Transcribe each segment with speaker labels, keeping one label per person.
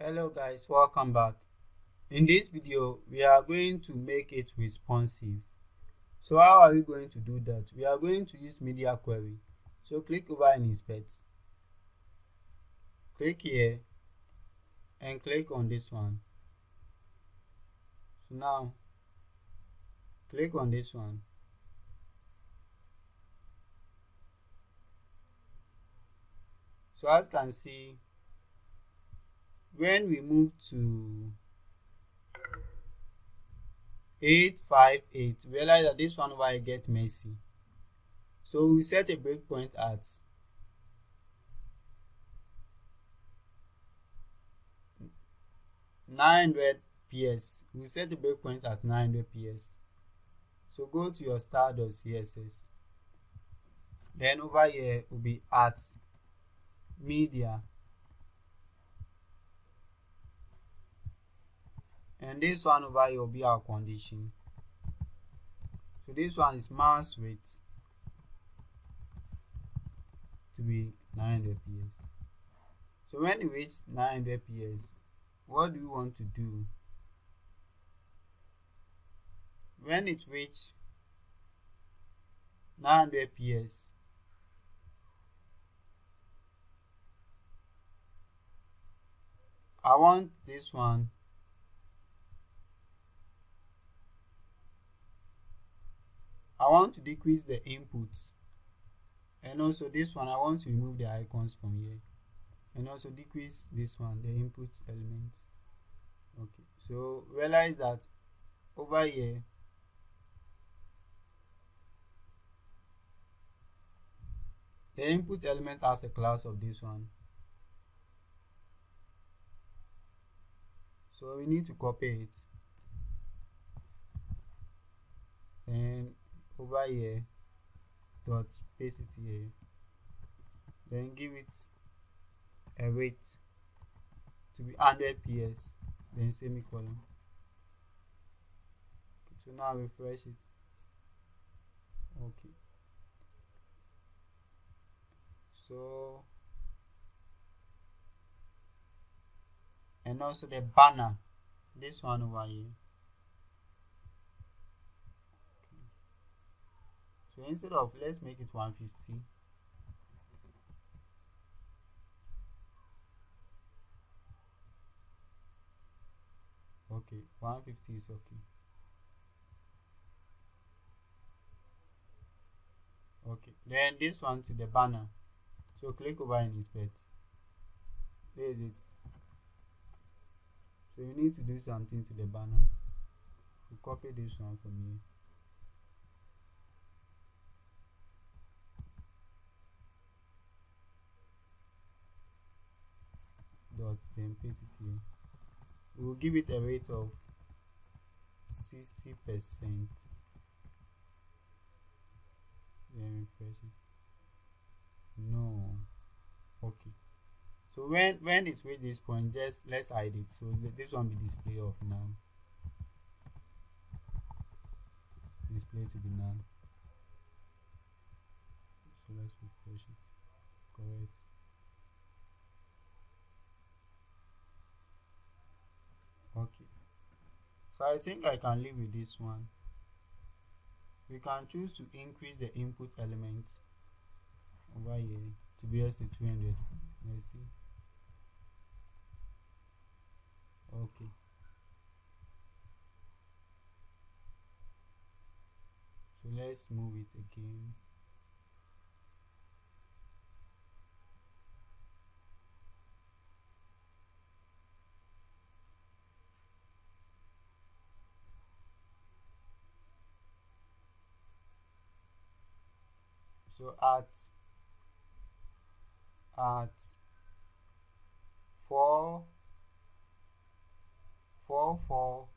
Speaker 1: Hello guys, welcome back. In this video we are going to make it responsive. So how are we going to do that? We are going to use media query. So click over and inspect. Click here and click on this one. So now click on this one. So as you can see, when we move to 858, realize that this one will get messy. So we set a breakpoint at 900 ps. We set a breakpoint at 900 ps. So go to your star.css. Then over here will be at media. And this one over here will be our condition. So this one is mass width to be 900 ps. So when it reaches 900 ps, what do we want to do? When it reaches 900 ps, I want this one to decrease the inputs, and also this one I want to remove the icons from here, and also decrease this one, the input element. Okay, so realize that over here the input element has a class of this one, so we need to copy it and over here dot paste it here, then give it a weight to be 100 ps, then semicolon. Okay, so now refresh it. Okay, so and also the banner, this one over here. So instead of, let's make it 150. Okay, 150 is okay. Okay, then this one to the banner. So click over and inspect. There is it. So you need to do something to the banner. So copy this one from here. Dot, then paste it here. We will give it a rate of 60%. Then refresh it. No. Okay. So when it's with this point, just let's hide it. So this one be display of none. Display to be none. So let's refresh it. Correct. Okay. So I think I can live with this one. We can choose to increase the input element over here to be as a 200. Let's see. Okay. So let's move it again. So at 4 4 4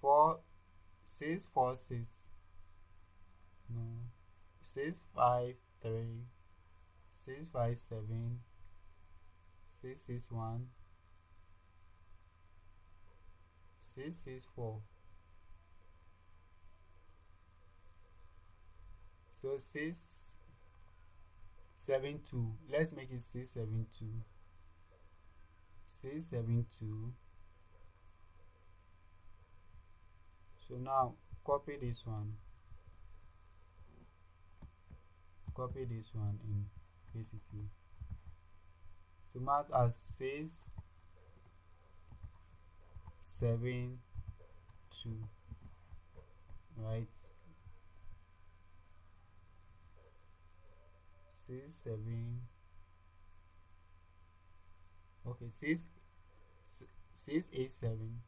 Speaker 1: 4 6 4 6 no 6 5 3 6 5 7 6 6 1 6 6 4. So 6 7 2. Let's make it 6 7 2. 672. So now copy this one and paste it here. So mark as 672, right? 687,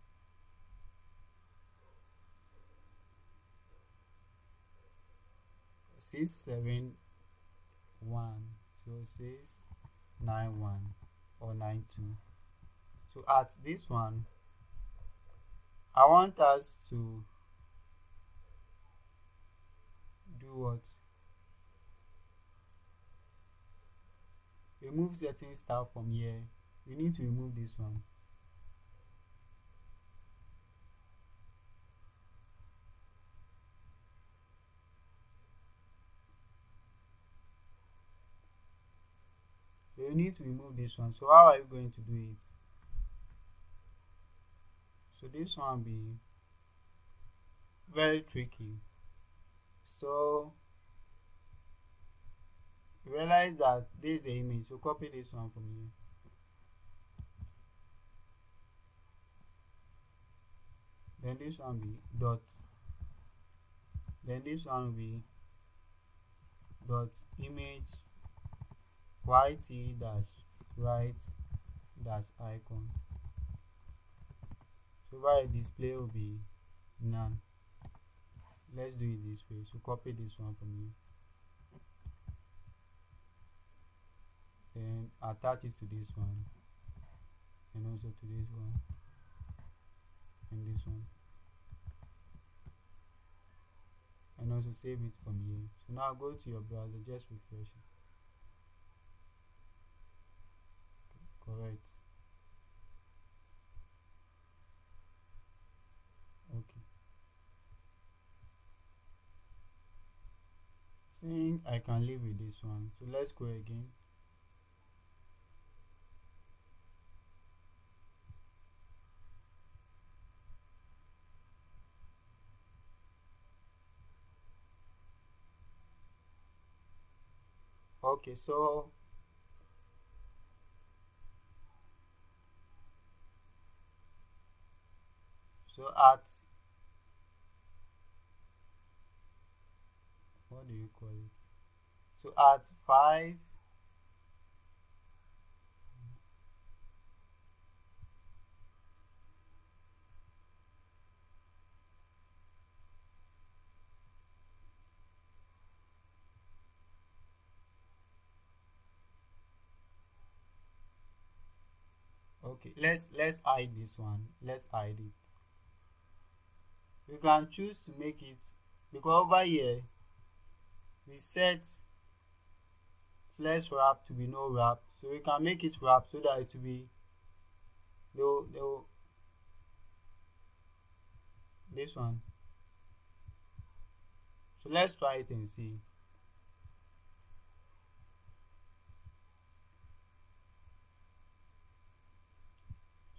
Speaker 1: 671, so 691 or 92. So at this one, I want us to do what? Remove certain stuff from here. We need to remove this one. We need to remove this one. So how are you going to do it? So this one will be very tricky. So realize that this is the image. So copy this one from here. Then this one will be dot. Then this one will be dot image yt dash right dash icon. So by display will be none. Let's do it this way. So copy this one from here. Then attach it to this one, and also to this one, and this one, and also save it from here. So now go to your browser, just refresh it. Correct. Okay. Think I can live with this one. So let's go again. Okay, so at what do you call it? So at 5, okay, let's hide this one. Let's hide it. We can choose to make it, because over here we set flex wrap to be no wrap, so we can make it wrap so that it will be this one. So let's try it and see.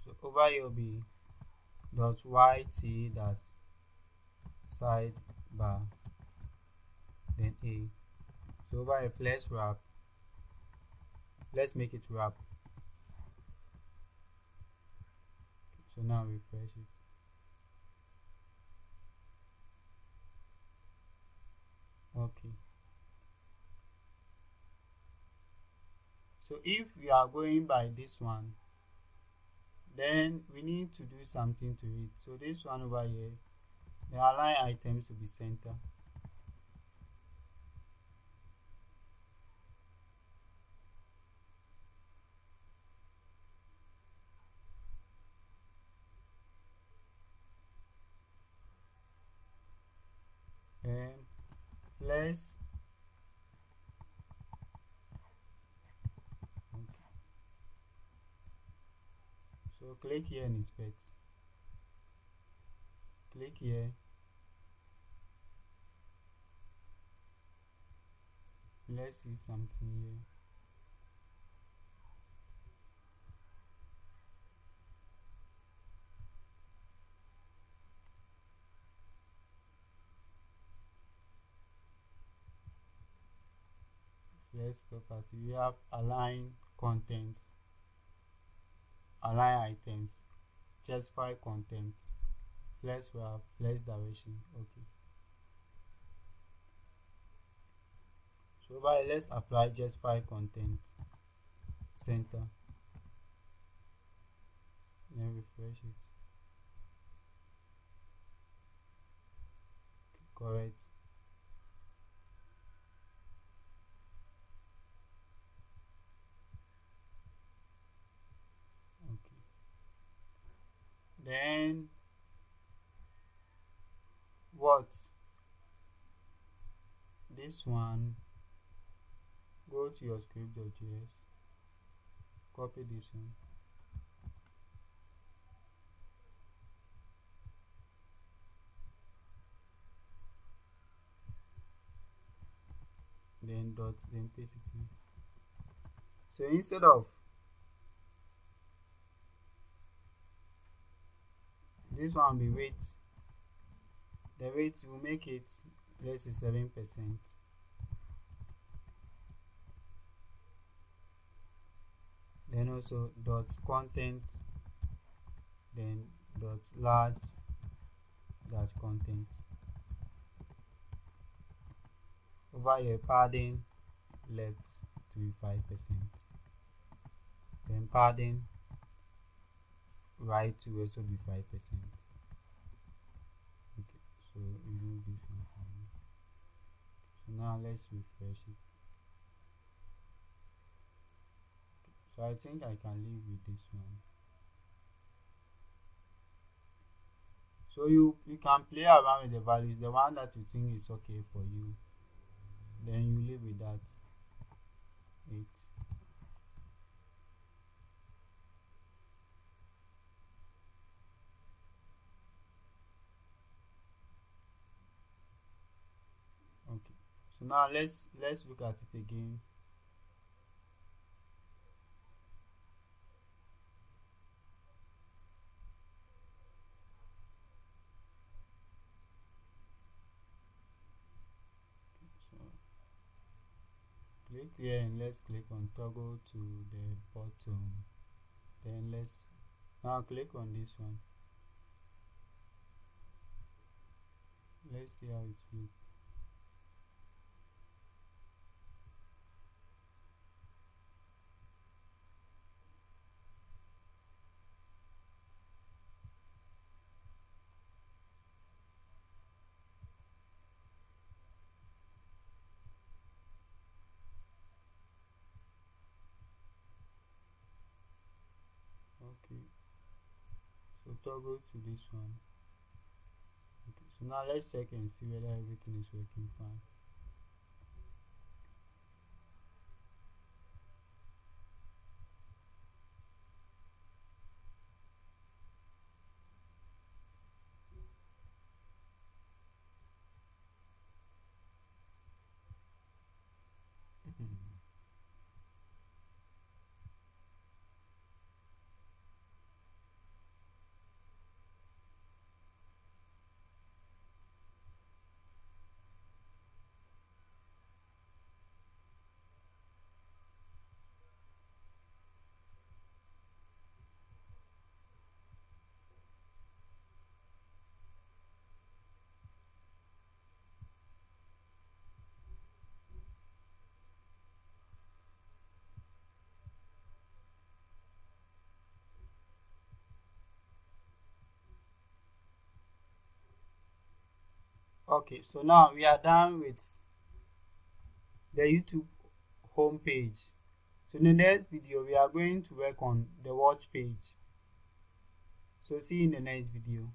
Speaker 1: So over here will be dot yt dash sidebar, then a. So over here flex wrap, let's make it wrap. So now refresh it. Okay. So if we are going by this one, then we need to do something to it. So this one over here, the align items will be center. And flex. Okay. So click here and inspect. Click here. Let's see something here. flex property, we have align content, align items, justify content, flex wrap, flex direction. Okay, so over here, let's apply justify content, center, then refresh it. Correct. Okay, then what this one, go to your script.js, copy this one, then dot, then paste it here. So instead of this one be weight, the weight will make it less than 7%. Then also dot content, then dot large dash content. Over here, padding left to be 5%, then padding right to also be 5%. Okay, so remove this one. So now let's refresh it. So I think I can live with this one. So you can play around with the values, the one that you think is okay for you, then you live with that. 8. Okay, so now let's look at it again. Click here and let's click on toggle to the bottom. Then let's now click on this one. Let's see how it looks. Okay, so toggle to this one. Okay, so now let's check and see whether everything is working fine. Okay, so now we are done with the YouTube homepage. So in the next video, we are going to work on the watch page. So see you in the next video.